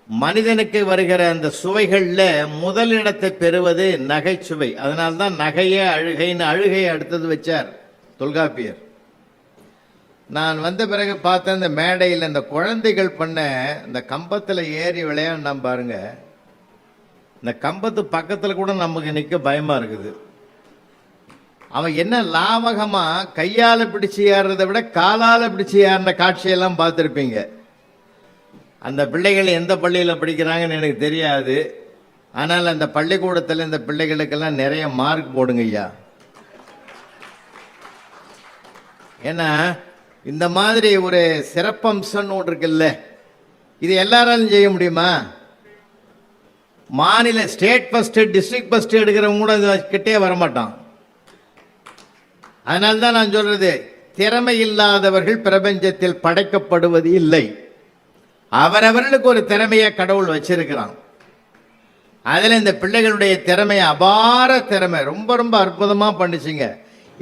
மனிதனுக்கு வருகிற அந்த சுவைகளில் முதலிடத்தை பெறுவது நகைச்சுவை. அதனால்தான் நகையே அழுகைன்னு அழுகையை அடுத்தது வச்சார் தொல்காப்பியர். நான் வந்த பிறகு பார்த்தேன் இந்த மேடையில் இந்த குழந்தைகள் பண்ண இந்த கம்பத்தில் ஏறி விளையாண்டாம் பாருங்க. இந்த கம்பத்து பக்கத்தில் கூட நமக்கு நிற்க பயமாக இருக்குது. அவன் என்ன லாவகமாக கையால் பிடிச்சி ஏறுறதை விட காலால் பிடிச்சி ஏறின காட்சியெல்லாம் பார்த்துருப்பீங்க. அந்த பிள்ளைகள் எந்த பள்ளியில் படிக்கிறாங்கன்னு எனக்கு தெரியாது. ஆனால் அந்த பள்ளிக்கூடத்தில் இந்த பிள்ளைகளுக்கெல்லாம் நிறைய மார்க் போடுங்க ஐயா. ஏன்னா இந்த மாதிரி ஒரு சிறப்பம்சம்னு ஒன்று இருக்குல்ல, இது எல்லாராலும் செய்ய முடியுமா? மாநில ஸ்டேட் ஃபர்ஸ்ட் டிஸ்ட்ரிக்ட் ஃபர்ஸ்ட் எடுக்கிறவங்க கூட கிட்டே வரமாட்டான். அதனால்தான் நான் சொல்றது, திறமை இல்லாதவர்கள் பிரபஞ்சத்தில் படைக்கப்படுவது இல்லை. அவரவர்களுக்கு ஒரு திறமையை கடவுள் வச்சிருக்கிறான். அதில் இந்த பிள்ளைகளுடைய திறமை அபார திறமை, ரொம்ப ரொம்ப அற்புதமாக பண்ணிச்சுங்க.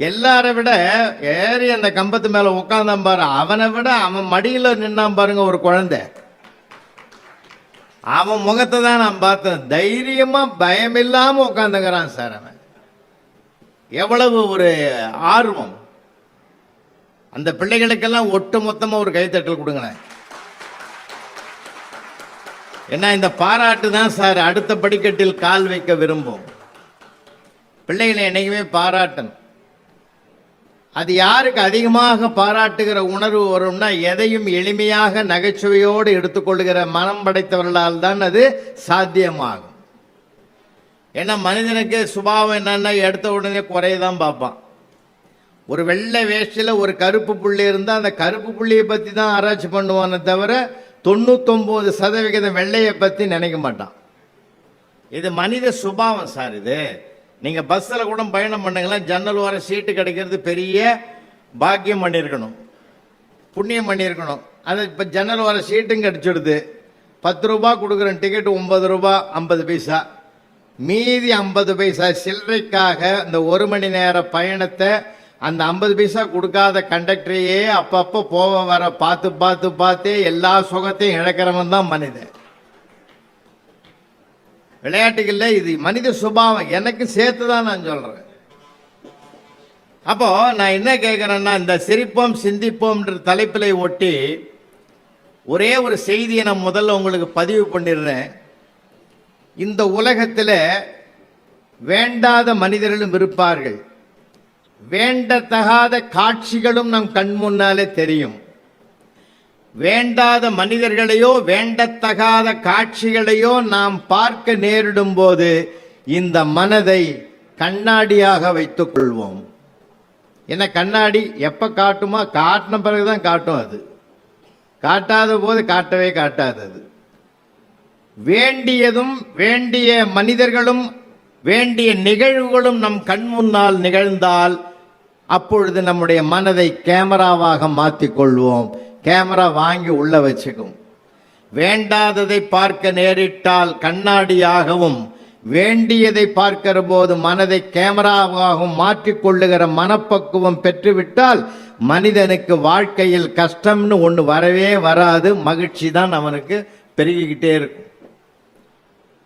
எல்லாரை விட ஏறி அந்த கம்பத்து மேலே உட்காந்தான் பாரு, அவனை விட அவன் மடியில் நின்னான் பாருங்க ஒரு குழந்தை. அவன் முகத்தை தான் நான் பார்த்தேன். தைரியமாக பயமில்லாமல் உட்காந்துக்கிறான் சார். அவன் எவ்வளவு ஒரு ஆர்வம்! அந்த பிள்ளைகளுக்கெல்லாம் ஒட்டு மொத்தமாக ஒரு கைத்தட்டல் கொடுங்களேன். ஏன்னா இந்த பாராட்டு தான் சார் அடுத்த படிக்கட்டில் கால் வைக்க விரும்பும். பிள்ளைகளை என்னைக்குமே பாராட்டணும். அது யாருக்கு அதிகமாக பாராட்டுகிற உணர்வு வரும்னா, எதையும் எளிமையாக நகைச்சுவையோடு எடுத்துக்கொள்கிற மனம் படைத்தவர்களால் தான் அது சாத்தியமாகும். ஏன்னா மனிதனுக்கு சுபாவம் என்னன்னா, எடுத்த உடனே குறையதான் பார்ப்பான். ஒரு வெள்ளை வேஷ்டியில் ஒரு கருப்பு புள்ளி இருந்தால் அந்த கருப்பு புள்ளியை பற்றி தான் ஆராய்ச்சி பண்ணுவானே தவிர 99% வெள்ளையை பற்றி நினைக்க மாட்டான். இது மனித சுபாவம் சார். இது நீங்க பஸ்ல கூட பயணம் பண்ணுங்களா, ஜன்னல் வர சீட்டு கிடைக்கிறது பெரிய பாக்கியம் பண்ணியிருக்கணும், புண்ணியம் பண்ணியிருக்கணும். அது இப்போ ஜன்னல் வர சீட்டும் கிடைச்சிடுது. 10 ரூபா கொடுக்குற டிக்கெட் 9 ரூபா 50 பைசா, மீதி 50 பைசா சில்லறைக்காக இந்த 1 மணி நேர பயணத்தை அந்த 50 பைசா கொடுக்காத கண்டக்டரையே அப்பப்போ போக வர பார்த்து பார்த்து பார்த்தே எல்லா சுகத்தையும் இழக்கிறவன் தான் மனிதன். விளையாட்டுகள்ல இது மனித சுபாவம். எனக்கு சேர்த்து தான் நான் சொல்றேன். அப்போ நான் என்ன கேட்கிறேன்னா, இந்த சிரிப்போம் சிந்திப்போம்ன்ற தலைப்பிலை ஒட்டி ஒரே ஒரு செய்தியை நான் முதல்ல உங்களுக்கு பதிவு பண்ணிடுறேன். இந்த உலகத்தில் வேண்டாத மனிதர்களும் இருப்பார்கள், வேண்டத்தகாத காட்சிகளும் நம் கண் முன்னாலே தெரியும். வேண்டாத மனிதர்களையோ வேண்டத்தகாத காட்சிகளையோ நாம் பார்க்க நேரிடும் போது இந்த மனதை கண்ணாடியாக வைத்துக் கொள்வோம். என்ன கண்ணாடி எப்ப காட்டுமா? காட்டின பிறகுதான் காட்டும். அது காட்டாத போது காட்டவே காட்டாது. அது வேண்டியதும் வேண்டிய மனிதர்களும் வேண்டிய நிகழ்வுகளும் நம் கண் முன்னால் நிகழ்ந்தால் அப்பொழுது நம்முடைய மனதை கேமராவாக மாற்றிக்கொள்வோம். கேமரா வாங்கி உள்ள வச்சுக்கும். வேண்டாததை பார்க்க நேரிட்டால் கண்ணாடியாகவும், வேண்டியதை பார்க்கிற போது மனதை கேமராவாகவும் மாற்றிக்கொள்ளுகிற மனப்பக்குவம் பெற்றுவிட்டால் மனிதனுக்கு வாழ்க்கையில் கஷ்டம்னு ஒன்று வரவே வராது. மகிழ்ச்சி தான் அவனுக்கு பெருகிக்கிட்டே இருக்கும்.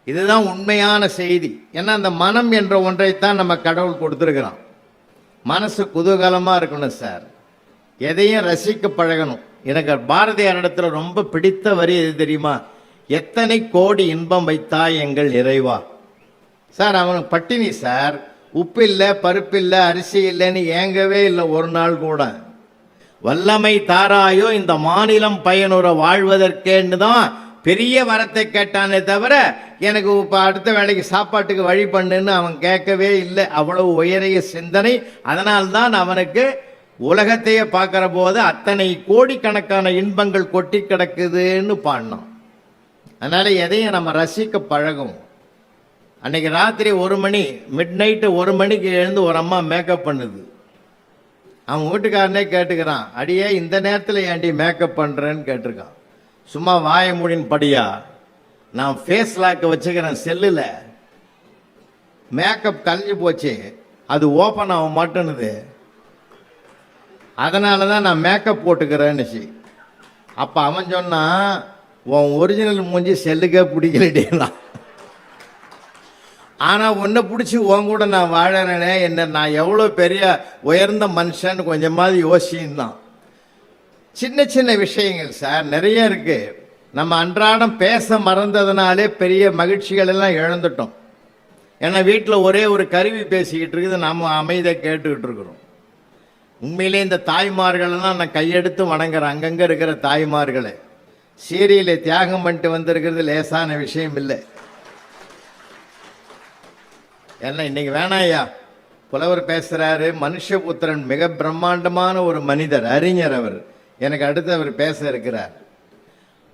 இதுதான் உண்மையான செய்தி. ஏன்னா அந்த மனம் என்ற ஒன்றைத்தான் நம்ம கடவுள் கொடுத்துருக்கிறோம். மனசு குதூகலமாக இருக்கணும் சார், எதையும் ரசிக்க பழகணும். எனக்கு பாரதியார் இடத்துல ரொம்ப பிடித்த வரி எது தெரியுமா? எத்தனை கோடி இன்பம் வைத்தாய் எங்கள் இறைவா. சார் அவனுக்கு பட்டினி சார், உப்பு இல்லை பருப்பு இல்லை அரிசி இல்லைன்னு ஏங்கவே இல்லை ஒரு நாள் கூட. வல்லமை தாராயோ இந்த மாநிலம் பயனுற வாழ்வதற்கேன்னு தான் பெரிய வரத்தை கேட்டானே தவிர எனக்கு இப்போ அடுத்த வேலைக்கு சாப்பாட்டுக்கு வழி பண்ணுன்னு அவன் கேட்கவே இல்லை. அவ்வளவு உயரிய சிந்தனை. அதனால்தான் அவனுக்கு உலகத்தையே பார்க்கிற போது அத்தனை கோடிக்கணக்கான இன்பங்கள் கொட்டி கிடக்குதுன்னு பாடினான். அதனால எதையும் நம்ம ரசிக்க பழகும். அன்னைக்கு ராத்திரி 1 மணி, மிட் நைட்டு 1 மணிக்கு எழுந்து ஒரு அம்மா மேக்கப் பண்ணுது. அவன் வீட்டுக்காரனே கேட்டுக்கிறான், அடியே இந்த நேரத்தில் ஏன்டி மேக்கப் பண்ணுறேன்னு கேட்டிருக்கான். சும்மா வாய மூடின்னு படியா, நான் ஃபேஸ் லாக்கு வச்சுக்கிறேன் செல்லில், மேக்கப் கலைஞ்சு போச்சு, அது ஓப்பன் ஆக மாட்டேனுது, அதனால தான் நான் மேக்கப் போட்டுக்கிறேன்னு. அப்போ அவன் சொன்னான், உன் ஒரிஜினல் மூஞ்சி செல்லுக்கே பிடிக்கலடா. ஆனால் உன்னை பிடிச்சி உன் கூட நான் வாழறேனே, என்ன நான் எவ்வளோ பெரிய உயர்ந்த மனுஷன்னு கொஞ்சமாவது யோசிச்சுதான். சின்ன சின்ன விஷயங்கள் சார் நிறைய இருக்கு. நம்ம அன்றாடம் பேச மறந்ததுனாலே பெரிய மகிழ்ச்சிகள் எல்லாம் இழந்துட்டோம். ஏன்னா வீட்டில் ஒரே ஒரு கருவி பேசிக்கிட்டு இருக்குது, நம்ம அமைதியாக கேட்டுக்கிட்டு இருக்கிறோம். உண்மையிலே இந்த தாய்மார்களெல்லாம் நான் கையெடுத்து வணங்குறேன். அங்கங்கே இருக்கிற தாய்மார்களை சீரியலை தியாகம் பண்ணிட்டு வந்திருக்கிறது லேசான விஷயம் இல்லை. ஏன்னா இன்னைக்கு வேணாயா புலவர் பேசுறாரு, மனுஷபுத்திரன் மிக பிரம்மாண்டமான ஒரு மனிதர், அறிஞர். அவர் எனக்கு அடுத்து அவர் பேச இருக்கிறார்.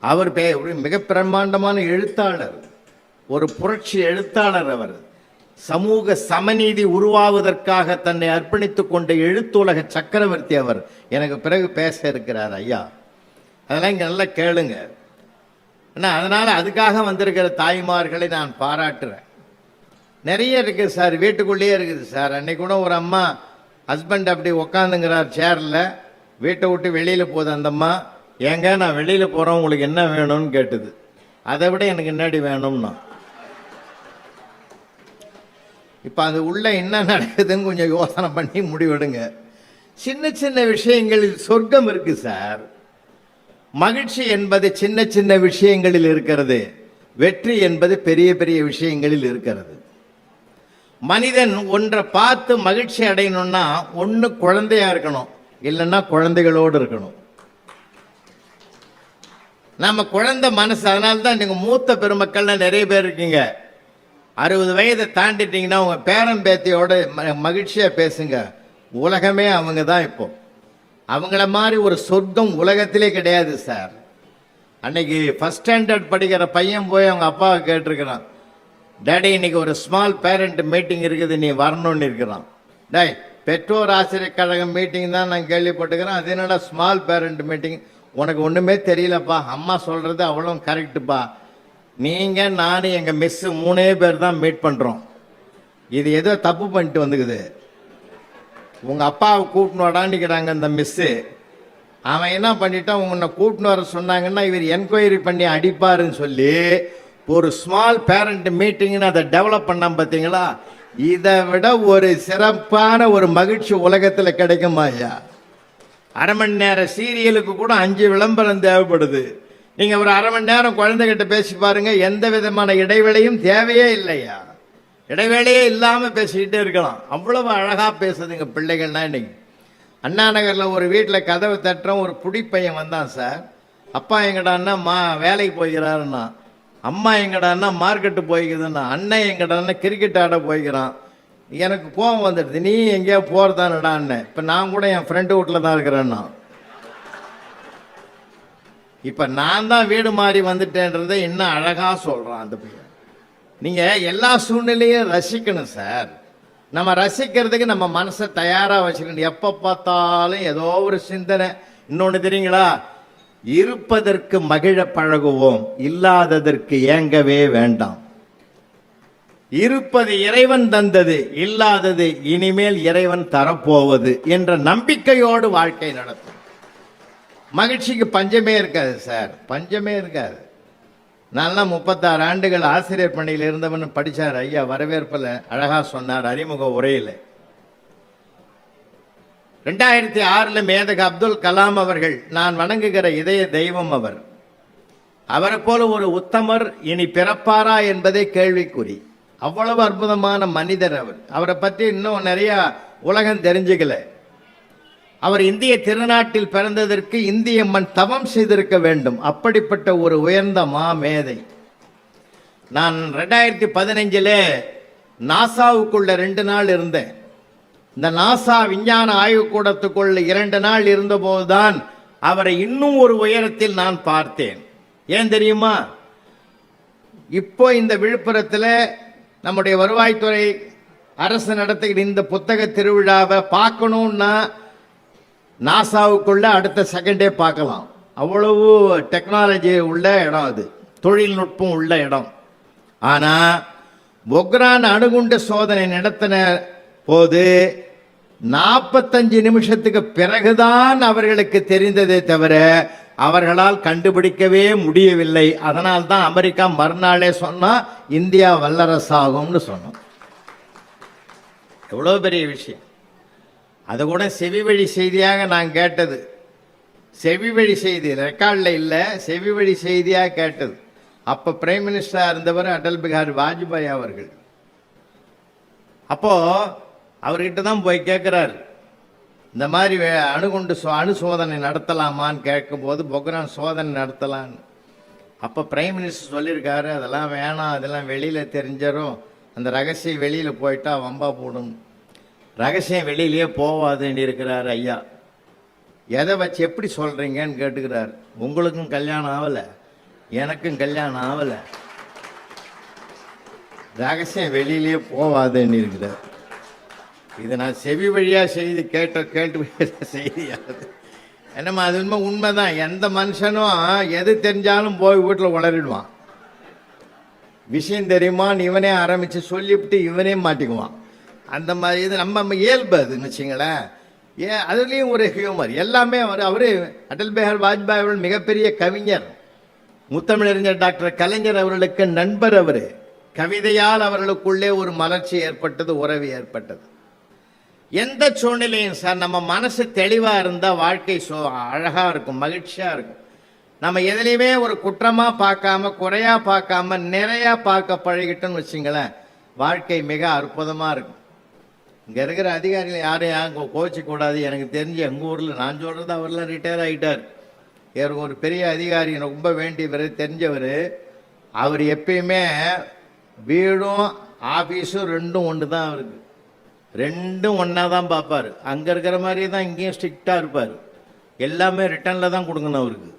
அவர் மிக பிரம்மாண்டமான எழுத்தாளர், ஒரு புரட்சி எழுத்தாளர். அவர் சமூக சமநீதி உருவாவதற்காக தன்னை அர்ப்பணித்துக் கொண்ட எழுத்துலக சக்கரவர்த்தி. அவர் எனக்கு பிறகு பேச இருக்கிறார் ஐயா. அதெல்லாம் இங்கே நல்லா கேளுங்க. அதனால அதுக்காக வந்திருக்கிற தாய்மார்களை நான் பாராட்டுறேன். நிறைய இருக்குது சார், வீட்டுக்குள்ளேயே இருக்குது சார். அன்னைக்கு கூட ஒரு அம்மா ஹஸ்பண்ட் அப்படி உக்காந்துங்கிறார் சேரில், வீட்டை விட்டு வெளியில் போகுது அந்த அம்மா. ஏங்க நான் வெளியில் போகிறோம், உங்களுக்கு என்ன வேணும்னு கேட்டுது. அதை விட எனக்கு என்னடி வேணும்னா. இப்போ அது உள்ள என்ன நடக்குதுன்னு கொஞ்சம் யோசனை பண்ணி முடிவெடுங்க. சின்ன சின்ன விஷயங்களில் சொர்க்கம் இருக்கு சார். மகிழ்ச்சி என்பது சின்ன சின்ன விஷயங்களில் இருக்கிறது, வெற்றி என்பது பெரிய பெரிய விஷயங்களில் இருக்கிறது. மனிதன் ஒன்றை பார்த்து மகிழ்ச்சி அடையணும்னா ஒன்று குழந்தையா இருக்கணும், இல்லைன்னா குழந்தைகளோடு இருக்கணும். நம்ம குழந்தை மனசு. அதனால்தான் நீங்க மூத்த பெருமக்கள்லாம் நிறைய பேர் இருக்கீங்க. 60 வயதை தாண்டிட்டீங்கன்னா உங்க பேரன் பேத்தியோட மகிழ்ச்சியா பேசுங்க. உலகமே அவங்க தான். இப்போ அவங்கள மாதிரி ஒரு சொர்க்கம் உலகத்திலே கிடையாது சார். அன்னைக்கு ஃபர்ஸ்ட் ஸ்டாண்டர்ட் படிக்கிற பையன் போய் அவங்க அப்பாவை கேட்டிருக்கிறான், டேடி இன்னைக்கு ஒரு ஸ்மால் பேரண்ட் மீட்டிங் இருக்குது, நீ வரணும்னு இருக்கிறான். டேய், பெற்றோர் ஆசிரியர் கழகம் மீட்டிங் தான் நான் கேள்விப்பட்டுக்கிறேன், அது என்னடா ஸ்மால் பேரண்ட் மீட்டிங்? உனக்கு ஒன்றுமே தெரியலப்பா, அம்மா சொல்கிறது அவ்வளோ கரெக்டுப்பா. நீங்கள் நான் எங்கள் மிஸ்ஸு 3 பேர் தான் மீட் பண்ணுறோம். இது ஏதோ தப்பு பண்ணிட்டு வந்துக்குது. உங்கள் அப்பாவை கூட்டின்னு வடாண்டிக்கிறாங்க இந்த மிஸ்ஸு. அவன் என்ன பண்ணிட்டான், உன்னை கூட்டின்னு வர சொன்னாங்கன்னா இவர் என்கொயரி பண்ணி அடிப்பாருன்னு சொல்லி ஒரு ஸ்மால் பேரண்ட் மீட்டிங்னு அதை டெவலப் பண்ண பார்த்தீங்களா? இதை விட ஒரு சிறப்பான ஒரு மகிழ்ச்சி உலகத்தில் கிடைக்குமா ஐயா? அரை மணி நேரம் சீரியலுக்கு கூட 5 விளம்பரம் தேவைப்படுது. நீங்க ஒரு அரை மணி நேரம் குழந்தைகிட்ட பேசி பாருங்க, எந்த விதமான இடைவேளையும் தேவையே இல்லையா. இடைவேளையே இல்லாம பேசிக்கிட்டே இருக்கலாம். அவ்வளவு அழகா பேசுதுங்க பிள்ளைகள்னா. இன்னைக்கு அண்ணா நகர்ல ஒரு வீட்டில் கதவை தட்டுறோம், ஒரு புடிப்பையன் வந்தான் சார். அப்பா எங்கடான்னா வேலைக்கு போய்கிறாருன்னா, அம்மா எங்கடான்னா மார்க்கெட்டு போய்க்குதுன்னா, அண்ணன் எங்கடான்னா கிரிக்கெட் ஆட போய்க்கிறான். எனக்கு கோபம் வந்துடுது, நீ எங்கேயோ போகிறதானடான்னு. இப்போ நான் கூட என் ஃப்ரெண்டு வீட்டில் தான் இருக்கிறேன்னா. இப்போ நான் தான் வீடு மாறி வந்துட்டேன்றதை இன்னும் அழகாக சொல்கிறான் அந்த பையன். நீங்கள் எல்லா சூழ்நிலையும் ரசிக்கணும் சார். நம்ம ரசிக்கிறதுக்கு நம்ம மனசை தயாராக வச்சுக்கணும். எப்போ பார்த்தாலும் ஏதோ ஒரு சிந்தனை. இன்னொன்று தெரியுங்களா, இருப்பதற்கு மகிழ பழகுவோம், இல்லாததற்கு ஏங்கவே வேண்டாம். இருப்பது இறைவன் தந்தது, இல்லாதது இனிமேல் இறைவன் தரப்போவது என்ற நம்பிக்கையோடு வாழ்க்கை நடத்தும். மகிழ்ச்சிக்கு பஞ்சமே இருக்காது சார், பஞ்சமே இருக்காது. நல்லா 36 ஆண்டுகள் ஆசிரியர் பணியில் இருந்தவன் படிச்சார் ஐயா. வரவேற்பில் அழகா சொன்னார் அறிமுக உரையில். 2006 மேதக அப்துல் கலாம் அவர்கள் நான் வணங்குகிற இதய தெய்வம் அவர். அவரை போல ஒரு உத்தமர் இனி பிறப்பாரா என்பதே கேள்விக்குறி. அவ்வளவு அற்புதமான மனிதர் அவர். அவரை பற்றி இன்னும் நிறைய உலகம் தெரிஞ்சுக்கல. அவர் இந்திய திருநாட்டில் பிறந்ததற்கு இந்திய மண் தவம் செய்திருக்க வேண்டும். அப்படிப்பட்ட ஒரு உயர்ந்த மாமேதை. நான் 2015 நாசாவுக்குள்ள 2 நாள் இருந்தேன். இந்த நாசா விஞ்ஞான ஆய்வுக்கூடத்துக்குள்ள 2 நாள் இருந்தபோதுதான் அவரை இன்னும் ஒரு உயரத்தில் நான் பார்த்தேன். ஏன் தெரியுமா? இப்போ இந்த விழுப்புரத்தில் நம்முடைய வருவாய்த்துறை அரசு நடத்துகிற இந்த புத்தக திருவிழாவை பார்க்கணும்னா நாசாவுக்குள்ள அடுத்த செகண்டே பார்க்கலாம். அவ்வளவு டெக்னாலஜி உள்ள இடம், அது தொழில்நுட்பம் உள்ள இடம். ஆனால் பொக்ரான் அணுகுண்டு சோதனை நடத்தின போது 45 நிமிஷத்துக்கு பிறகுதான் அவர்களுக்கு தெரிந்ததே தவிர அவர்களால் கண்டுபிடிக்கவே முடியவில்லை. அதனால் தான் அமெரிக்கா மறுநாளே சொன்னா இந்தியா வல்லரசாகும்னு சொன்னோம். எவ்வளோ பெரிய விஷயம். அது கூட செவி வழி செய்தியாக நான் கேட்டது. செவி வழி செய்தி, ரெக்கார்டில் இல்லை, செவி வழி செய்தியாக கேட்டது. அப்போ பிரைம் மினிஸ்டராக இருந்தவர் அடல் பிகாரி வாஜ்பாய் அவர்கள். அப்போ அவர்கிட்ட தான் போய் கேட்குறாரு, இந்த மாதிரி அணு சோதனை நடத்தலாமான்னு கேட்கும்போது பொக்ரான் சோதனை நடத்தலான்னு. அப்போ பிரைம் மினிஸ்டர் சொல்லியிருக்காரு, அதெல்லாம் வேணாம், அதெல்லாம் வெளியில் தெரிஞ்சிடும், அந்த ரகசியம் வெளியில் போயிட்டா வம்பா போடும். ரகசியம் வெளியிலேயே போவாதுன்னு இருக்கிறார் ஐயா. எதை வச்சு எப்படி சொல்கிறீங்கன்னு கேட்டுக்கிறார். உங்களுக்கும் கல்யாணம் ஆகலை, எனக்கும் கல்யாணம் ஆகலை, ரகசியம் வெளியிலேயே போவாதுன்னு இருக்கிறார். இது நான் செவி வழியாக செய்தி கேட்டு செய்தியாது. என்னம்மா அது உண்மைதான். எந்த மனுஷனும் எது தெரிஞ்சாலும் போய் வீட்டில் உளறிடுவான். விஷயம் தெரியுமான்னு இவனே ஆரம்பித்து சொல்லிவிட்டு இவனே மாட்டிக்குவான். அந்த மாதிரி இது நம்ம இயல்பு அதுன்னு வச்சுங்களேன். அதுலேயும் ஒரு ஹியூமர் எல்லாமே. அவர் அடல் பிஹாரி வாஜ்பாய் அவர்கள் மிகப்பெரிய கவிஞர், முத்தமிழறிஞர் டாக்டர் கலைஞர் அவர்களுக்கு நண்பர். அவர் கவிதையால் அவர்களுக்குள்ளே ஒரு மலர்ச்சி ஏற்பட்டது, உறவு ஏற்பட்டது. எந்த சூழ்நிலையும் சார் நம்ம மனசு தெளிவாக இருந்தால் வாழ்க்கை அழகாக இருக்கும், மகிழ்ச்சியாக இருக்கும். நம்ம எதுலையுமே ஒரு குற்றமாக பார்க்காம, குறையாக பார்க்காம, நிறையா பார்க்க பழகிட்டோன்னு வச்சுங்களேன், வாழ்க்கை மிக அற்புதமாக இருக்கும். இங்கே இருக்கிற அதிகாரிகள் யாரும் கோச்சிக்கூடாது. எனக்கு தெரிஞ்சு எங்கள் ஊரில் நான் சொல்கிறது, அவர்லாம் ரிட்டையர் ஆகிட்டார். இவர் ஒரு பெரிய அதிகாரி, ரொம்ப வேண்டியவர், தெரிஞ்சவர். அவர் எப்பயுமே வீடும் ஆஃபீஸும் ரெண்டும் ஒன்று தான். அவருக்கு ரெண்டும் ஒன்றா தான் பார்ப்பார். அங்கே இருக்கிற மாதிரி தான் இங்கேயும் ஸ்ட்ரிக்டாக இருப்பார். எல்லாமே ரிட்டர்னில் தான் கொடுக்கணும் அவருக்கு.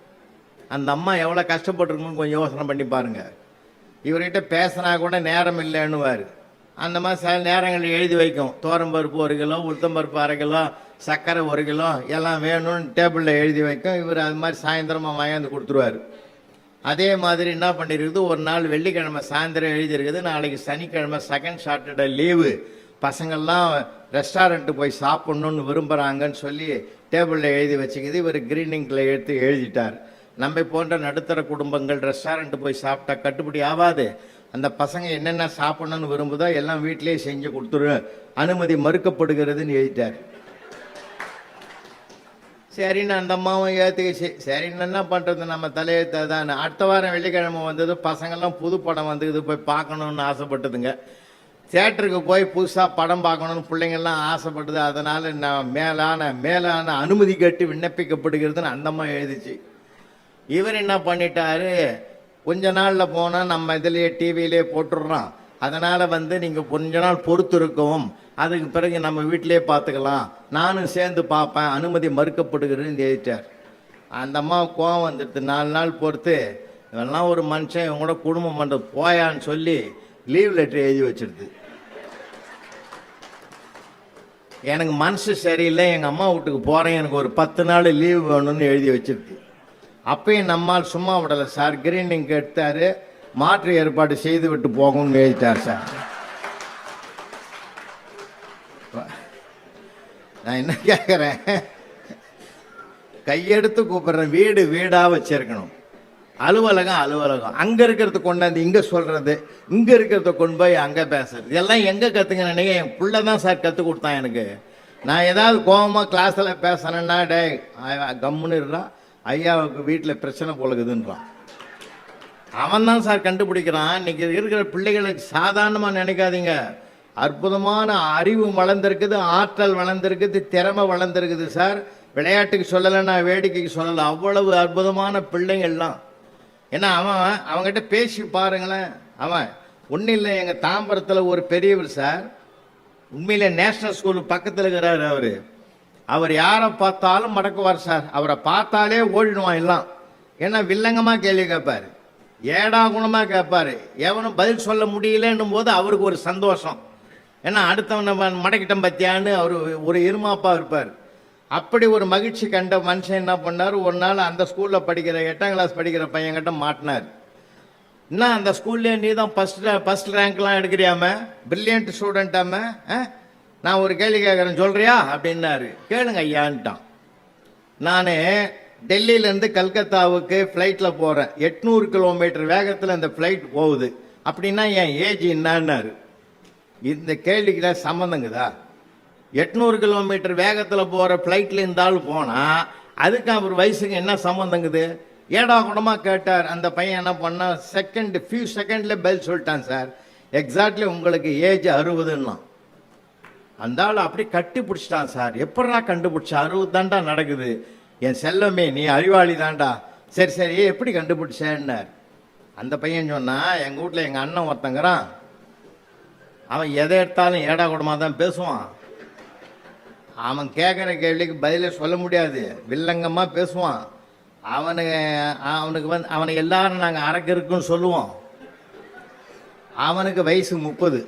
அந்த அம்மா எவ்வளோ கஷ்டப்பட்டுருக்குன்னு கொஞ்சம் யோசனை பண்ணி பாருங்கள். இவர்கிட்ட பேசினா கூட நேரம் இல்லைன்னுவார். அந்த மாதிரி சில நேரங்களில் எழுதி வைக்கும், தோரம்பருப்பு 1 கிலோ, உளுத்தம்பருப்பு 1/2 கிலோ, சர்க்கரை 1 கிலோ எல்லாம் வேணும்னு டேபிளில் எழுதி வைக்கும். இவர் அது மாதிரி சாயந்தரமாக வாங்கி கொடுத்துருவார். அதே மாதிரி என்ன பண்ணியிருக்குது, ஒரு நாள் வெள்ளிக்கிழமை சாயந்தரம் எழுதியிருக்குது, நாளைக்கு சனிக்கிழமை செகண்ட் சாட்டர்டே லீவு, பசங்கள்லாம் ரெஸ்டாரண்ட்டு போய் சாப்பிட்ணுன்னு விரும்புகிறாங்கன்னு சொல்லி டேபிளில் எழுதி வச்சுக்கிது. இவர் கிரீனிங்கில் எடுத்து எழுதிட்டார். நம்ம போன்ற நடுத்தர குடும்பங்கள் ரெஸ்டாரண்ட்டு போய் சாப்பிட்டா கட்டுப்படி ஆகாது, அந்த பசங்க என்னென்ன சாப்பிட்ணுன்னு விரும்புதோ எல்லாம் வீட்டிலேயே செஞ்சு கொடுத்துரு, அனுமதி மறுக்கப்படுகிறதுன்னு எழுதிட்டார். சரின்னு அந்த அம்மாவும் ஏற்றுக்கிச்சு. சரின்னு என்ன பண்ணுறது, நம்ம தலையெழுத்த தான். அடுத்த வாரம் வெள்ளிக்கிழமை வந்தது, பசங்கள்லாம் புது படம் வந்தது, போய் பார்க்கணுன்னு ஆசைப்பட்டதுங்க. தியேட்டருக்கு போய் புதுசாக படம் பார்க்கணுன்னு பிள்ளைங்கள்லாம் ஆசைப்பட்டது. அதனால் நான் மேலான அனுமதி கேட்டு விண்ணப்பிக்கப்படுகிறதுன்னு அந்தம்மா எழுதிச்சு. இவர் என்ன பண்ணிட்டாரு, கொஞ்ச நாளில் போனால் நம்ம இதிலேயே டிவியிலே போட்டுடுறோம், அதனால் நீங்கள் கொஞ்ச நாள் பொறுத்து இருக்கவும், அதுக்கு பிறகு நம்ம வீட்டிலே பார்த்துக்கலாம், நானும் சேர்ந்து பார்ப்பேன், அனுமதி மறுக்கப்படுகிறதுன்னு எழுதிட்டார். அந்த அம்மா கோவம் வந்துடுது. 4 நாள் பொறுத்து, இவெல்லாம் ஒரு மனுஷன், இவங்களோட குடும்பம் பண்ணுறது போயான்னு சொல்லி லீவ் லெட்டர் எழுதி வச்சிருது. எனக்கு மனசு சரியில்லை, எங்கள் அம்மா வீட்டுக்கு போகிறேன், எனக்கு ஒரு 10 நாள் லீவ் வேணும்னு எழுதி வச்சிருக்கு. அப்பயும் நம்மால் சும்மா விடலை சார், கிரீனிங் எடுத்தார், மாற்று ஏற்பாடு செய்து விட்டு போகும்னு எழுதிட்டார் சார். நான் என்ன கேட்குறேன், கையெடுத்து கூப்பிட்றேன். வீடு வீடாக வச்சிருக்கணும், அலுவலகம் அங்கே இருக்கிறத கொண்டாந்து இங்கே சொல்கிறது, இங்கே இருக்கிறத கொண்டு போய் அங்கே பேசுறது, இதெல்லாம் எங்கே கற்றுங்க நினைக்க. என் பிள்ளை தான் சார் கற்றுக் கொடுத்தான் எனக்கு. நான் ஏதாவது கோபமாக கிளாஸில் பேசுனேன்னா, டே கம்முன்னு இருறான், ஐயாவுக்கு வீட்டில் பிரச்சனை போலகுதுன்றான். அவன் தான் சார் கண்டுபிடிக்கிறான். இன்னைக்கு இருக்கிற பிள்ளைகளுக்கு சாதாரணமாக நினைக்காதீங்க, அற்புதமான அறிவு வளர்ந்துருக்குது, ஆற்றல் வளர்ந்துருக்குது, திறமை வளர்ந்துருக்குது சார். விளையாட்டுக்கு சொல்லலை, நான் வேடிக்கைக்கு சொல்லலை, அவ்வளவு அற்புதமான பிள்ளைங்கள்லாம். ஏன்னா அவங்ககிட்ட பேசி பாருங்களேன். அவன் ஒன்றும் இல்லை, எங்கள் தாம்பரத்தில் ஒரு பெரியவர் சார், உண்மையிலே நேஷனல் ஸ்கூல் பக்கத்தில் இருக்கிறார். அவர் யாரை பார்த்தாலும் மடக்குவார் சார். அவரை பார்த்தாலே ஓடிடுவான் எல்லாம். ஏன்னா வில்லங்கமாக கேள்வி கேட்பார், ஏடா குணமாக கேட்பார். எவனும் பதில் சொல்ல முடியலன்னும் போது அவருக்கு ஒரு சந்தோஷம். ஏன்னா அடுத்தவனை மடக்கிட்டம் பத்தியான்னு அவர் ஒரு இருமாப்பா இருப்பார். அப்படி ஒரு மகிழ்ச்சி கண்ட மனுஷன் என்ன பண்ணார், ஒரு நாள் அந்த ஸ்கூலில் படிக்கிற 8ஆம் கிளாஸ் படிக்கிற பையன்கிட்ட மாட்டினார். என்ன அந்த ஸ்கூல்லே நீ தான் ஃபஸ்ட் ரேங்க்லாம் எடுக்கிறியாம, பிரில்லியன்ட் ஸ்டூடெண்ட்டாம, நான் ஒரு கேள்வி கேட்குறேன் சொல்கிறியா அப்படின்னாரு. கேளுங்க ஐயான்ட்டான். நான் டெல்லியிலேருந்து கல்கத்தாவுக்கு ஃப்ளைட்டில் போகிறேன். 800 கிலோமீட்டர் வேகத்தில் அந்த ஃப்ளைட் போகுது. அப்படின்னா என் ஏஜ் என்னான்னாரு. இந்த கேள்விக்கு சம்மந்தங்குதா? 800 கிலோமீட்டர் வேகத்தில் போகிற ஃப்ளைட்டில் இருந்தாலும் போனால் அதுக்கு அவர் வயசுக்கு என்ன சம்மந்தங்குது? ஏடா கூடமாக கேட்டார். அந்த பையன் என்ன பண்ணால் ஃபியூ செகண்ட்லேயே பதில் சொல்லிட்டான். சார் எக்ஸாக்ட்லி உங்களுக்கு ஏஜ் 60ன்னா. அந்த ஆள் அப்படி கட்டி பிடிச்சிட்டான். சார் எப்படா கண்டுபிடிச்சா? 60 தாண்டா நடக்குது. என் செல்லமே நீ அறிவாளி தாண்டா. சரி சரி எப்படி கண்டுபிடிச்சேன்னார். அந்த பையன் சொன்னா, எங்கள் வீட்டில் எங்கள் அண்ணன் ஒருத்தங்கிறான், அவன் எதை எடுத்தாலும் ஏடா கூடமாக தான் பேசுவான். அவன் கேட்குற கேள்விக்கு பதிலே சொல்ல முடியாது, வில்லங்கமாக பேசுவான். அவனுக்கு அவனை எல்லாரும் நாங்கள் அரக்கு இருக்குன்னு சொல்லுவோம். அவனுக்கு வயசு 30.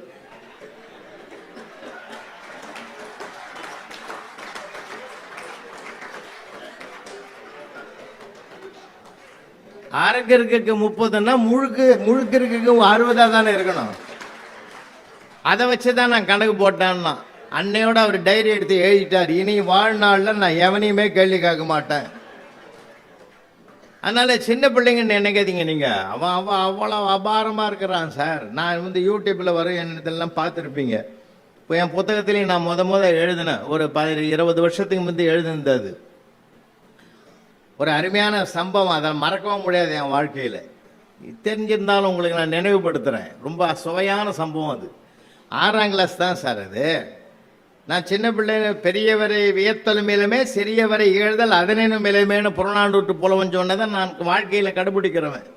அரக்கு 30ன்னா முழுக்கு இருக்கு 60 தானே இருக்கணும். அதை வச்சு தான் நான் கணக்கு போட்டேன்னா. அன்னையோட அவர் டைரி எடுத்து எழுதிட்டார், இனி வாழ்நாளில் நான் எவனையுமே கேள்வி கேட்க மாட்டேன். அதனால சின்ன பிள்ளைங்கன்னு நினைக்காதீங்க நீங்க. அவன் அவ்வளோ அபாரமாக இருக்கிறான். சார் நான் யூடியூப்பில் வரும் என்னதெல்லாம் பார்த்துருப்பீங்க. இப்போ என் புத்தகத்திலையும் நான் முத எழுதினேன். ஒரு 20 வருஷத்துக்கு முந்தைய எழுதினது. ஒரு அருமையான சம்பவம், அதை மறக்கவும் முடியாது என் வாழ்க்கையில். தெரிஞ்சிருந்தாலும் உங்களுக்கு நான் நினைவுபடுத்துகிறேன். ரொம்ப சுவையான சம்பவம் அது. 6ஆம் கிளாஸ் தான் சார் அது. நான் சின்ன பிள்ளை, பெரியவரை வியத்தல் மேலுமே சிறியவரை இகழ்தல் அதனேனும் மேலுமேனு புறநானூற்று புலவன் சொன்னதை நான் வாழ்க்கையில் கடைபிடிக்கிறவன்.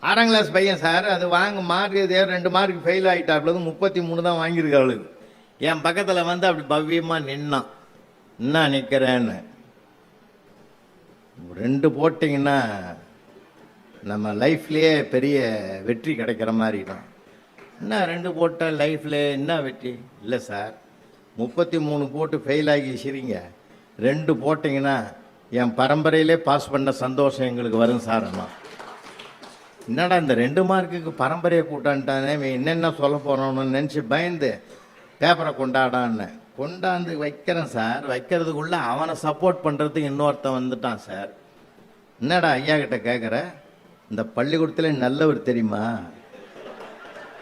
6ஆம் கிளாஸ் பையன் சார். அது மார்க் 2 மார்க் ஃபெயில் ஆகிட்டாப்புல, 33 தான் வாங்கியிருக்காளு. என் பக்கத்தில் வந்து அப்படி பவ்யமாக நின்னான். என்ன நிற்கிறேன்னு. 2 போட்டிங்கன்னா நம்ம லைஃப்லேயே பெரிய வெற்றி கிடைக்கிற மாதிரி தான். என்ன 2 போட்டால் லைஃப்பில் என்ன வெற்றி? இல்லை சார், 33 போட்டு ஃபெயில் ஆகி சரிங்க, 2 போட்டிங்கன்னா என் பரம்பரையிலே பாஸ் பண்ண சந்தோஷம் எங்களுக்கு வரும் சார். அம்மா என்னடா இந்த 2 மார்க்குக்கு பரம்பரையை கூட்டான்ட்டானே, என்னென்ன சொல்ல போகிறோன்னு நினச்சி பயந்து பேப்பரை கொண்டாந்து வைக்கிறேன் சார். வைக்கிறதுக்குள்ளே அவனை சப்போர்ட் பண்ணுறதுக்கு இன்னொருத்தன் வந்துட்டான் சார். என்னடா ஐயா கிட்ட கேட்குற, இந்த பள்ளிக்கூடத்தில் நல்லவர் தெரியுமா?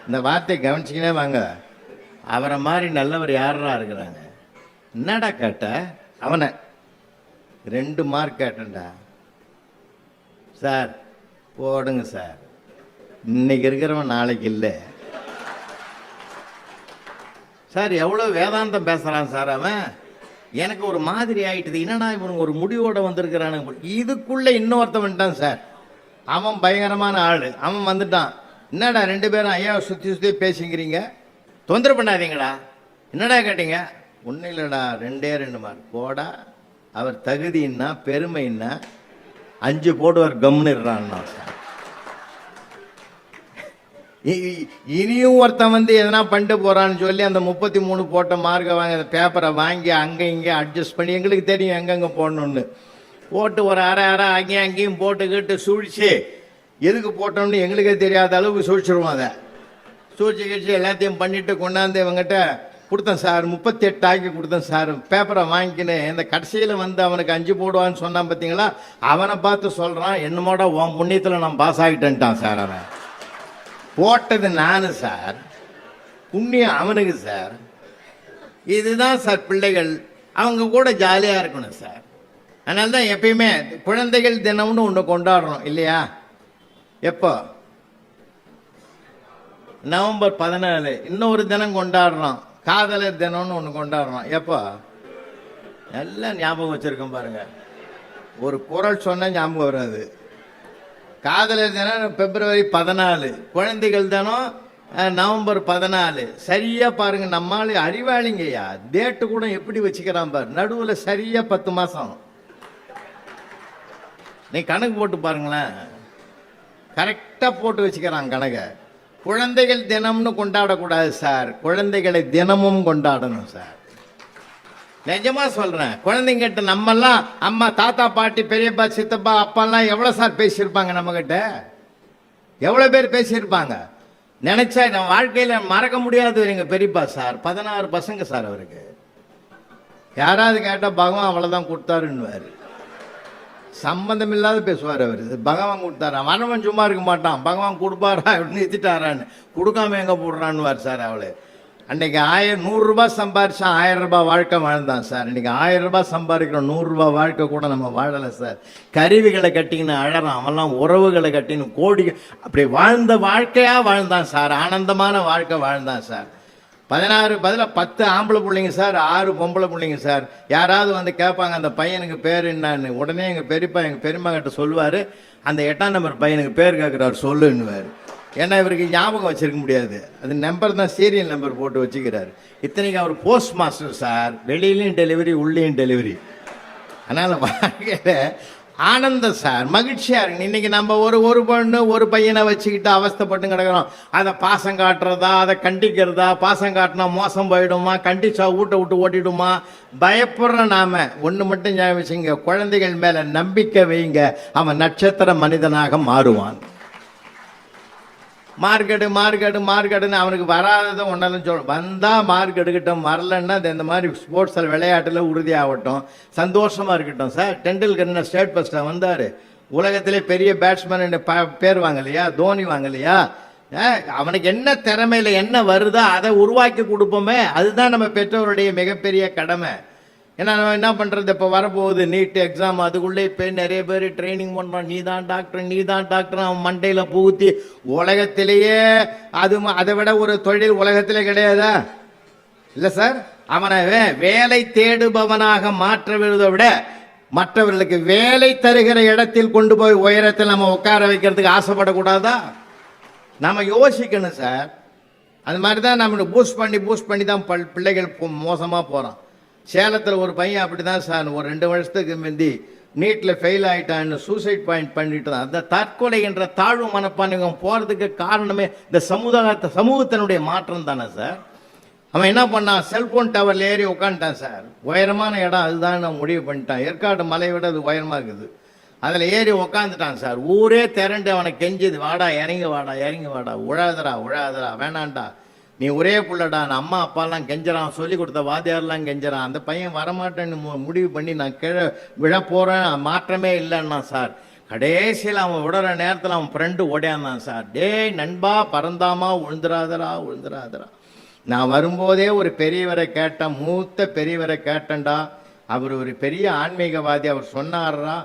இந்த வார்த்தையை கவனிச்சிக்கினே வாங்க. அவரை மாதிரி நல்லவர் யாரா இருக்கிறாங்க? என்னடா கேட்ட? அவனை 2 மார்க் கேட்டேன்டா. சார் போடுங்க சார், இன்னைக்கு இருக்கிறவன் நாளைக்கு இல்லை சார். எவ்வளோ வேதாந்தம் பேசுகிறான் சார் அவன். எனக்கு ஒரு மாதிரி ஆயிட்டுது. என்னடா இவனுக்கு ஒரு முடிவோட வந்திருக்கிறானுங்க. இதுக்குள்ளே இன்னொருத்தன் வந்துட்டான் சார். அவன் பயங்கரமான ஆள். அவன் வந்துட்டான். என்னடா 2 பேரும் ஐயாவை சுற்றி பேசிக்கிறீங்க, தொந்தரவு பண்ணாதீங்களா? என்னடா கேட்டீங்க? ஒன்றும் இல்லைடா, 2 மார்க் போடா. அவர் தகுதின்னா பெருமைன்னா 5 போடுவார் கம்னுறான்னா. இனியும் ஒருத்தன் வந்து எதனா பண்ணிட்டு போறான்னு சொல்லி அந்த 33 போட்ட மார்க்கை வாங்கி அந்த பேப்பரை வாங்கி அங்கே இங்கே அட்ஜஸ்ட் பண்ணி, எங்களுக்கு தெரியும் எங்கெங்கே போடணுன்னு, போட்டு ஒரு அரை அங்கேயும் போட்டுக்கிட்டு சூழ்ச்சி எதுக்கு போட்டோம்னு எங்களுக்கே தெரியாத அளவுக்கு சூழ்ச்சிடுவோம். அதை சூழ்ச்சி எல்லாத்தையும் பண்ணிட்டு கொண்டாந்து இவங்ககிட்ட கொடுத்தேன் சார். 38 ஆக்கி கொடுத்தேன் சார். பேப்பரை வாங்கிக்கின்னு இந்த கடைசியில் வந்து அவனுக்கு 5 போடுவான்னு சொன்னான் பார்த்தீங்களா, அவனை பார்த்து சொல்கிறான், என்னமோட உன் புண்ணியத்தில் நான் பாஸ் ஆகிட்டேன்ட்டான் சார். அவன் போட்டது நானு சார், புண்ணியம் அவனுக்கு சார். இதுதான் சார் பிள்ளைகள். அவங்க கூட ஜாலியாக இருக்கணும் சார். அதனால தான் எப்பயுமே குழந்தைகள் தினம்னு ஒன்று கொண்டாடுறோம் இல்லையா? எப்போ? நவம்பர் 14 இன்னொரு தினம் கொண்டாடுறோம். காதலர் தினம்னு ஒன்று கொண்டாடுறோம். எப்போ? எல்லாம் ஞாபகம் வச்சுருக்கோம் பாருங்க. ஒரு குரல் சொன்னால் ஞாபகம் வராது. காதலர் தினம் பிப்ரவரி 14, குழந்தைகள் தினம் நவம்பர் 14. சரியா பாருங்க, நம்மளால அறிவாளிங்கய்யா. டேட்டு கூட எப்படி வச்சுக்கிறான் பாரு, நடுவில் சரியா 10 மாசம். நீ கணக்கு போட்டு பாருங்களேன், கரெக்டா போட்டு வச்சுக்கிறான் கணக்கை. குழந்தைகள் தினம்னு கொண்டாடக்கூடாது சார், குழந்தைகளை தினமும் கொண்டாடணும் சார். நிஜமா சொல்றேன். குழந்தைங்கிட்ட நம்மெல்லாம் அம்மா தாத்தா பாட்டி பெரியப்பா சித்தப்பா அப்பாலாம் எவ்வளவு சார் பேசியிருப்பாங்க நம்ம கிட்ட? எவ்வளவு பேர் பேசியிருப்பாங்க? நினைச்சா நம்ம வாழ்க்கையில மறக்க முடியாது. எங்க பெரியப்பா சார் 16 பசங்க சார். அவருக்கு யாராவது கேட்டா பகவான் அவ்வளவுதான் கொடுத்தாருன்னு சம்பந்தம் இல்லாத பேசுவார் அவர். பகவான் கொடுத்தாரா, மனவன் சும்மா இருக்க மாட்டான், பகவான் கொடுப்பாரா நிறுத்திட்டாரான்னு, கொடுக்காம எங்கே போடுறான்னு சார். அவளை அன்னைக்கு 100 ரூபாய் சம்பாரிச்சா 1000 ரூபாய் வாழ்க்கை வாழ்ந்தான் சார். இன்னைக்கு 1000 ரூபாய் சம்பாதிக்கிறோம், 100 ரூபாய் வாழ்க்கை கூட நம்ம வாழலை சார். கருவிகளை கட்டின்னு அழறான், அவன்லாம் உறவுகளை கட்டின்னு கோடி அப்படி வாழ்ந்த வாழ்க்கையா வாழ்ந்தான் சார். ஆனந்தமான வாழ்க்கை வாழ்ந்தான் சார். 16 பதிலாக 10 ஆம்பளை பிள்ளைங்க சார், 6 பொம்பளை பிள்ளைங்க சார். யாராவது வந்து கேட்பாங்க அந்த பையனுக்கு பேர் என்னன்னு, உடனே எங்கள் பெரியப்பா எங்கள் பெரியம்மா கிட்ட சொல்லுவார், அந்த 8ஆம் நம்பர் பையனுக்கு பேர் கேட்குறாரு சொல்லுன்னுவார். ஏன்னா இவருக்கு ஞாபகம் வச்சிருக்க முடியாது, அது நம்பர் தான் சீரியல் நம்பர் போட்டு வச்சுக்கிறாரு. இத்தனைக்கு அவர் போஸ்ட் மாஸ்டர் சார், வெளியிலையும் டெலிவரி உள்ளேயும் டெலிவரி. அதனால் வாழ்க்கையில் ஆனந்தம் சார், மகிழ்ச்சியாக இருக்கு. இன்னைக்கு நம்ம ஒரு பொண்ணு ஒரு பையனை வச்சுக்கிட்டு அவஸ்தைப்பட்டு கிடக்கிறோம். அதை பாசம் காட்டுறதா, அதை கண்டிக்கிறதா, பாசம் காட்டினா மோசம் போயிடுமா, கண்டிச்சா வீட்டை விட்டு ஓட்டிடுமா, பயப்படுற நாம ஒன்று மட்டும் ஞாபகம் வச்சுங்க, குழந்தைகள் மேலே நம்பிக்கை வைங்க, அவன் நட்சத்திர மனிதனாக மாறுவான். மார்க்கெட்டுன்னு அவனுக்கு வராததை ஒன்றாலும் சொல்ல, வந்தால் மார்க் எடுக்கட்டும், வரலன்னா இந்த மாதிரி ஸ்போர்ட்ஸில் விளையாட்டில் உறுதியாகட்டும், சந்தோஷமாக இருக்கட்டும் சார். டெண்டுல்கர் என்ன ஸ்டேட் ஃபர்ஸ்ட்டாக வந்தார், உலகத்திலே பெரிய பேட்ஸ்மேன் பேர் வாங்கலையா, தோனி வாங்கலையா? அவனுக்கு என்ன திறமையில் என்ன வருதோ அதை உருவாக்கி கொடுப்போமே, அதுதான் நம்ம பெற்றோருடைய மிகப்பெரிய கடமை. ஏன்னா நம்ம என்ன பண்ணுறது, இப்போ வரப்போகுது நீட் எக்ஸாம், அதுக்குள்ளே இப்போ நிறைய பேர் ட்ரைனிங் பண்ணுறான், நீ தான் டாக்டர், அவன் மண்டையில் புகுத்தி உலகத்திலேயே அதை விட ஒரு தொழில் உலகத்திலே கிடையாதா? இல்லை சார். அவனை வேலை தேடுபவனாக மாற்றுவதை விட மற்றவர்களுக்கு வேலை தருகிற இடத்தில் கொண்டு போய் உயரத்தில் நம்ம உட்கார வைக்கிறதுக்கு ஆசைப்படக்கூடாதா? நம்ம யோசிக்கணும் சார். அது மாதிரி தான் நம்ம பூஸ்ட் பண்ணி தான் பிள்ளைகள் மோசமாக போகிறான். சேலத்தில் ஒரு பையன் அப்படி தான் சார், ஒரு 2 வருஷத்துக்கு முந்தி நீட்டில் ஃபெயில் ஆகிட்டான்னு சூசைட் பாயிண்ட் பண்ணிட்டு தான். அந்த தற்கொலை என்ற தாழ்வு மனப்பான்மை போகிறதுக்கு காரணமே இந்த சமூகத்தினுடைய மாற்றம் தானே சார். அவன் என்ன பண்ணான், செல்போன் டவரில் ஏறி உட்காந்துட்டான் சார். உயரமான இடம் அதுதான் நான் முடிவு பண்ணிட்டான், ஏற்காடு மலையை விட அது உயரமாக இருக்குது. அதில் ஏறி உக்காந்துட்டான் சார். ஊரே திரண்டு அவனை கெஞ்சுது, வாடா இறங்கி வாடா, உழாதரா வேணாண்டா, நீ ஒரே புள்ளடா, நான் அம்மா அப்பாலாம் கெஞ்சறான், சொல்லி கொடுத்த வாத்தியாரெலாம் கெஞ்சறான். அந்த பையன் வரமாட்டேன்னு முடிவு பண்ணி நான் கீழே விழ போகிறேன், மாற்றமே இல்லைன்னா சார். கடைசியில் அவன் விடுற நேரத்தில் அவன் ஃப்ரெண்டு ஓடியாந்தான் சார். டேய் நண்பா, பறந்தாமா, உழுந்துராதரா. நான் வரும்போதே ஒரு பெரியவரை கேட்டேன், மூத்த பெரியவரை கேட்டேன்டா, அவர் ஒரு பெரிய ஆன்மீகவாதி, அவர் சொன்னார்ரா,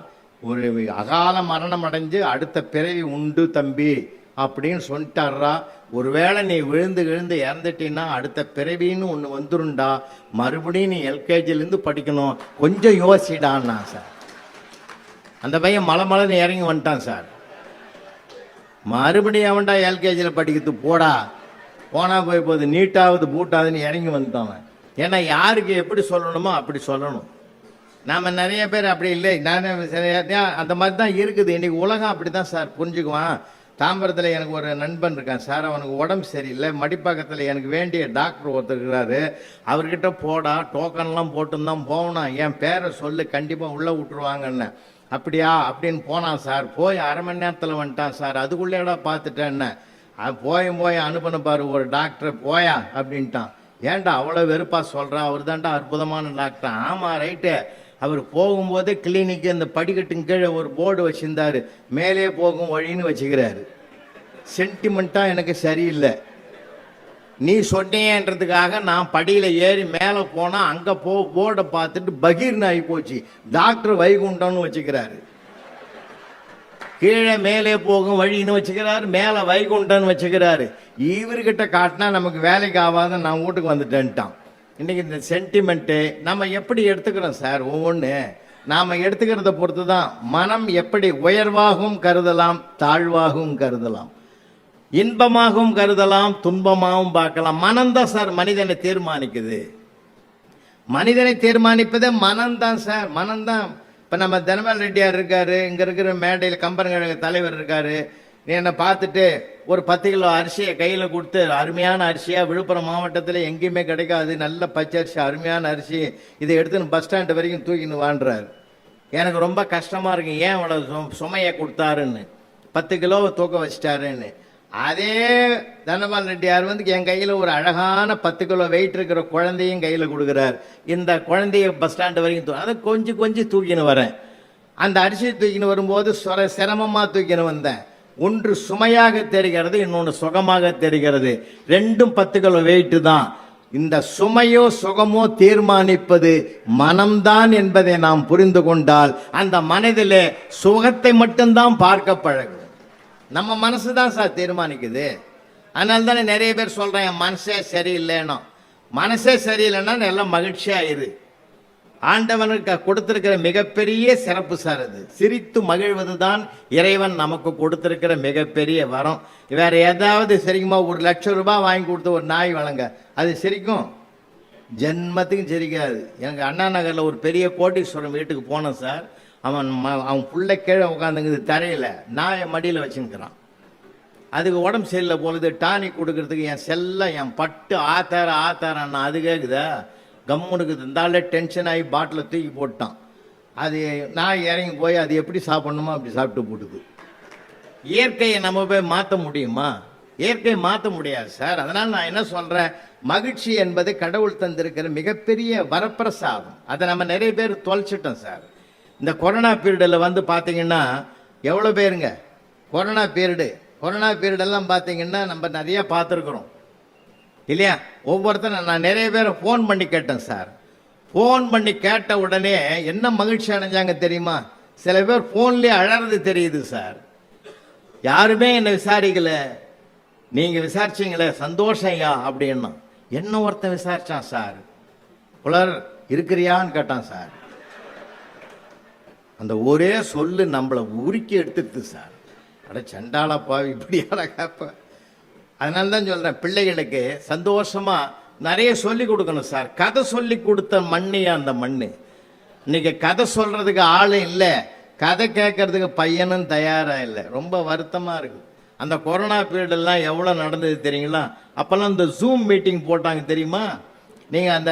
ஒரு அகால மரணம் அடைஞ்சு அடுத்த பிறவி உண்டு தம்பி அப்படின்னு சொல்லிட்டாரா. ஒருவேளை நீ விழுந்து இறந்துட்டீன்னா அடுத்த பிறவின்னு ஒன்று வந்துருண்டா, மறுபடியும் நீ எல்கேஜிலேருந்து படிக்கணும், கொஞ்சம் யோசிடான்னா சார். அந்த பையன் மலைன்னு இறங்கி வந்துட்டான் சார். மறுபடியும் அவன்டா எல்கேஜியில் படிக்கிறது போனால் போகுது, நீட்டாவது பூட்டாவதுன்னு இறங்கி வந்துட்டான். ஏன்னா யாருக்கு எப்படி சொல்லணுமோ அப்படி சொல்லணும். நாம் நிறைய பேர் அப்படி இல்லை, நான் அந்த மாதிரி தான் இருக்குது. இன்றைக்கி உலகம் அப்படி தான் சார் புரிஞ்சுக்குவான். தாம்பரத்தில் எனக்கு ஒரு நண்பன் இருக்கான் சார், அவனுக்கு உடம்பு சரியில்லை, மடிப்பாக்கத்தில் எனக்கு வேண்டிய டாக்டர் ஒருத்தர் இருக்கிறாரு, அவர்கிட்ட போடா, டோக்கன்லாம் போட்டுருந்தான் போகணும், என் பேரை சொல்லு, கண்டிப்பாக உள்ளே விட்டுருவாங்கன்னு. அப்படியா அப்படின்னு போனான் சார். போய் 1/2 மணி நேரத்தில் வந்துட்டான் சார். அதுக்குள்ளேடா பார்த்துட்டேன்னு போய் அனுப்பின பாரு ஒரு டாக்டர், போயா அப்படின்ட்டான். ஏன்டா அவ்வளோ வெறுப்பா சொல்கிறான், அவர் தான்டா அற்புதமான டாக்டர். ஆமாம் ரைட்டு. அவர் போகும்போதே கிளினிக்கு அந்த படிக்கட்டுங்க கீழே ஒரு போர்டு வச்சுருந்தாரு, மேலே போகும் வழின்னு வச்சுக்கிறாரு. சென்டிமெண்ட்டாக எனக்கு சரியில்லை, நீ சொன்னேன்றதுக்காக நான் படியில் ஏறி மேலே போனால் அங்கே போர்டை பார்த்துட்டு பகீர்னு ஆகி போச்சு, டாக்டர் வைகுண்டம்னு வச்சுக்கிறாரு. கீழே மேலே போகும் வழின்னு வச்சுக்கிறாரு, மேலே வைகுண்டம்னு வச்சுக்கிறாரு. இவர்கிட்ட காட்டினா நமக்கு வேலைக்கு ஆகாத, நான் வீட்டுக்கு வந்துட்டேன்ட்டான். இன்றைக்கி இந்த சென்டிமெண்ட்டு நம்ம எப்படி எடுத்துக்கிறோம் சார், ஒவ்வொன்று நாம் எடுத்துக்கிறத பொறுத்து தான் மனம் எப்படி உயர்வாகவும் கருதலாம், தாழ்வாகவும் கருதலாம், இன்பமாகவும் கருதலாம், துன்பமாகவும் பார்க்கலாம். மனம்தான் சார் மனிதனை தீர்மானிக்குது. மனிதனை தீர்மானிப்பதே மனம்தான் சார், மனம்தான். இப்போ நம்ம தனபால் ரெட்டியார் இருக்காரு, இங்கே இருக்கிற மேடையில் கம்பெனி தலைவர் இருக்காரு. நீ என்னை பார்த்துட்டு ஒரு 10 கிலோ அரிசியை கையில் கொடுத்து, அருமையான அரிசியாக, விழுப்புரம் மாவட்டத்தில் எங்கேயுமே கிடைக்காது, நல்ல பச்சை அரிசி, அருமையான அரிசி, இதை எடுத்துன்னு பஸ் ஸ்டாண்டு வரைக்கும் தூக்கின்னு வாண்டுறாரு. எனக்கு ரொம்ப கஷ்டமாக இருக்கு, ஏன் அவ்வளோ சுமையை கொடுத்தாருன்னு, 10 கிலோவை தூக்க வச்சிட்டாருன்னு. அதே தனபால் ரெட்டியார் வந்து என் கையில் ஒரு அழகான 10 கிலோ வெயிட் இருக்கிற குழந்தையும் கையில் கொடுக்குறார். இந்த குழந்தைய பஸ் ஸ்டாண்டு வரைக்கும் அதை கொஞ்சம் தூக்கின்னு வரேன். அந்த அரிசியை தூக்கின்னு வரும்போது சிரமமாக தூக்கின்னு வந்தேன். ஒன்று சுமையாக தெரிகிறது, இன்னொன்று சுகமாக தெரிகிறது. ரெண்டும் 10 கிலோ வெயிட்டு தான். இந்த சுமையோ சுகமோ தீர்மானிப்பது மனம்தான் என்பதை நாம் புரிந்து கொண்டால் அந்த மனதிலே சுகத்தை மட்டும்தான் பார்க்க பழகும். நம்ம மனசு தான் சார் தீர்மானிக்குது. அதனால தானே நிறைய பேர் சொல்றேன் என் மனசே சரியில்லைன்னா. மனசே சரியில்லைன்னா எல்லாம் மகிழ்ச்சியா இரு. ஆண்டவனுக்கு கொடுத்திருக்கிற மிகப்பெரிய சிறப்பு சார் அது. சிரித்து மகிழ்வது தான் இறைவன் நமக்கு கொடுத்திருக்கிற மிகப்பெரிய வரம். வேற ஏதாவது சரிக்குமா? 1 லட்சம் ரூபாய் வாங்கி கொடுத்த ஒரு நாய் வளங்க, அது சிரிக்கும்? ஜென்மத்துக்கும் சிரிக்காது. எனக்கு அண்ணா நகரில் ஒரு பெரிய கோட்டீஸ்வரன் வீட்டுக்கு போனேன் சார். அவன் புள்ள கீழே உட்காந்துங்குது தரையில், நாயை மடியில் வச்சுக்கிறான். அதுக்கு உடம்பு சரியில்லை பொழுது டானிக் கொடுக்கறதுக்கு என் செல்ல என் பட்டு ஆத்தாரண்ணா அது கேட்குதா? கம்முனுக்கு இருந்தாலே டென்ஷன் ஆகி பாட்டில் தூக்கி போட்டான். அது நான் இறங்கி போய் அது எப்படி சாப்பிடணுமோ அப்படி சாப்பிட்டு போட்டுது. இயற்கையை நம்ம போய் மாற்ற முடியுமா? இயற்கையை மாற்ற முடியாது சார். அதனால் நான் என்ன சொல்கிறேன், மகிழ்ச்சி என்பது கடவுள் தந்திருக்கிற மிகப்பெரிய வரப்பிரசாதம். அதை நம்ம நிறைய பேர் தொலைச்சிட்டோம் சார். இந்த கொரோனா பீரியடில் வந்து பார்த்தீங்கன்னா எவ்வளோ பேருங்க கொரோனா பீரியடெல்லாம் பார்த்தீங்கன்னா நம்ம நிறைய பார்த்துருக்குறோம் இல்லையா? ஒவ்வொருத்தரும் நான் நிறைய பேரை ஃபோன் பண்ணி கேட்டேன் சார். ஃபோன் பண்ணி கேட்ட உடனே என்ன மகிழ்ச்சி அடைஞ்சாங்க தெரியுமா? சில பேர் ஃபோன்லேயே அழறது தெரியுது சார். யாருமே என்னை விசாரிக்கல, நீங்கள் விசாரிச்சிங்களே சந்தோஷம் ஐயா அப்படின்னா. என்ன ஒருத்தன் விசாரிச்சான் சார், புலர் இருக்கிறியான்னு கேட்டான் சார். அந்த ஒரே சொல்லு நம்மளை உருக்கி எடுத்துட்டு சார். அட சண்டாளப்பா இப்படியாட கேப்ப. அதனால தான் சொல்கிறேன், பிள்ளைகளுக்கு சந்தோஷமாக நிறைய சொல்லி கொடுக்கணும் சார். கதை சொல்லி கொடுத்த மண்ணையா அந்த மண். இன்னைக்கு கதை சொல்கிறதுக்கு ஆளும் இல்லை, கதை கேட்கறதுக்கு பையனும் தயாராக இல்லை. ரொம்ப வருத்தமாக இருக்குது. அந்த கொரோனா பீரியடெல்லாம் எவ்வளோ நடந்தது தெரியுங்களா? அப்போல்லாம் இந்த ஜூம் மீட்டிங் போட்டாங்க தெரியுமா? நீங்கள் அந்த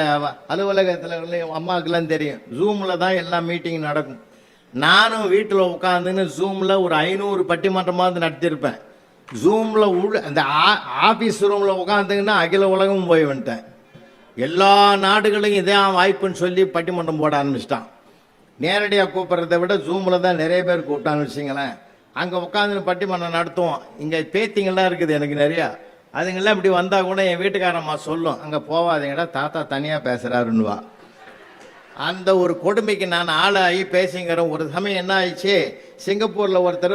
அலுவலகத்தில் அம்மாவுக்கெல்லாம் தெரியும், ஜூமில் தான் எல்லா மீட்டிங் நடக்கும். நானும் வீட்டில் உட்காந்துன்னு ஜூமில் ஒரு 500 பட்டிமன்றமாவது நடத்தியிருப்பேன். ஜூமில் அந்த ஆஃபீஸ் ரூமில் உட்காந்துங்கன்னா அகில உலகமும் போய் வந்துட்டேன். எல்லா நாடுகளையும் இதே வாய்ப்புன்னு சொல்லி பட்டிமன்றம் போட ஆரம்பிச்சிட்டான். நேரடியாக கூப்பிட்றத விட ஜூமில் தான் நிறைய பேர் கூப்பிட்டான்னு வச்சிங்களேன். அங்கே உட்காந்து பட்டிமன்றம் நடத்துவோம். இங்கே பேத்திங்கெல்லாம் இருக்குது எனக்கு நிறையா. அதுங்கெல்லாம் இப்படி வந்தால் கூட என் வீட்டுக்காரம்மா சொல்லும், அங்கே போவாதீங்கடா தாத்தா தனியாக பேசுகிறாருன்னுவா. அந்த ஒரு கொடுமைக்கு நான் ஆளாகி பேசிங்கிறேன். ஒரு சமயம் என்ன ஆயிடுச்சு, சிங்கப்பூரில் ஒருத்தர்,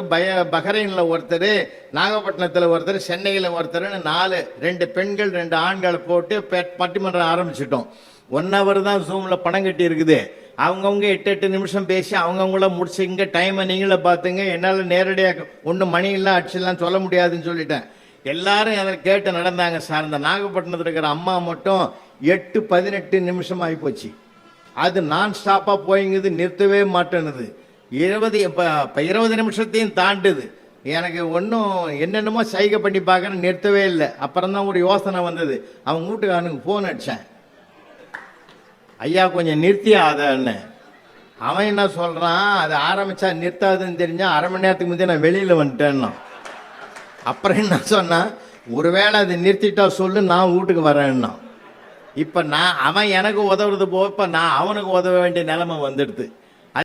பஹ்ரைனில் ஒருத்தர், நாகப்பட்டினத்தில் ஒருத்தர், சென்னையில் ஒருத்தர்னு 2 பெண்கள் 2 ஆண்களை போட்டு பட்டிமன்றம் ஆரம்பிச்சிட்டோம். 1 hour தான் ஜூமில் பணம் கட்டி இருக்குது. அவங்கவுங்க 8 நிமிஷம் பேசி அவங்கவுங்கள முடிச்சு, இங்கே டைமை நீங்களே பார்த்துங்க, என்னால் நேரடியாக ஒன்றும் மணியெல்லாம் அடிச்சுலாம் சொல்ல முடியாதுன்னு சொல்லிட்டேன். எல்லாரும் அதை கேட்டு நடந்தாங்க சார். இந்த நாகப்பட்டினத்தில் இருக்கிற அம்மா மட்டும் 8-18 நிமிஷம் ஆகி போச்சு. அது நான் ஸ்டாப்பாக போய்ங்குது, நிறுத்தவே மாட்டேனுது. 20 நிமிஷத்தையும் தாண்டுது. எனக்கு ஒன்றும் என்னென்னமோ சைகை பண்ணி பார்க்குறேன், நிறுத்தவே இல்லை. அப்புறம் தான் ஒரு யோசனை வந்தது. அவன் வீட்டுக்காரனுக்கு ஃபோன் அடித்தேன், ஐயா கொஞ்சம் நிறுத்தியா அதன்னு. அவன் என்ன சொல்கிறான், அது ஆரம்பித்தா நிறுத்தாதுன்னு தெரிஞ்சால் 1/2 மணி நேரத்துக்கு முந்தைய நான் வெளியில் வந்துட்டேன்னா. அப்புறம் என்ன சொன்னான், ஒருவேளை அதை நிறுத்திட்டா சொல்லு, நான் வீட்டுக்கு வரேன்னா. இப்போ அவன் எனக்கு உதவுறது போக இப்போ நான் அவனுக்கு உதவ வேண்டிய நிலைமை வந்துடுது.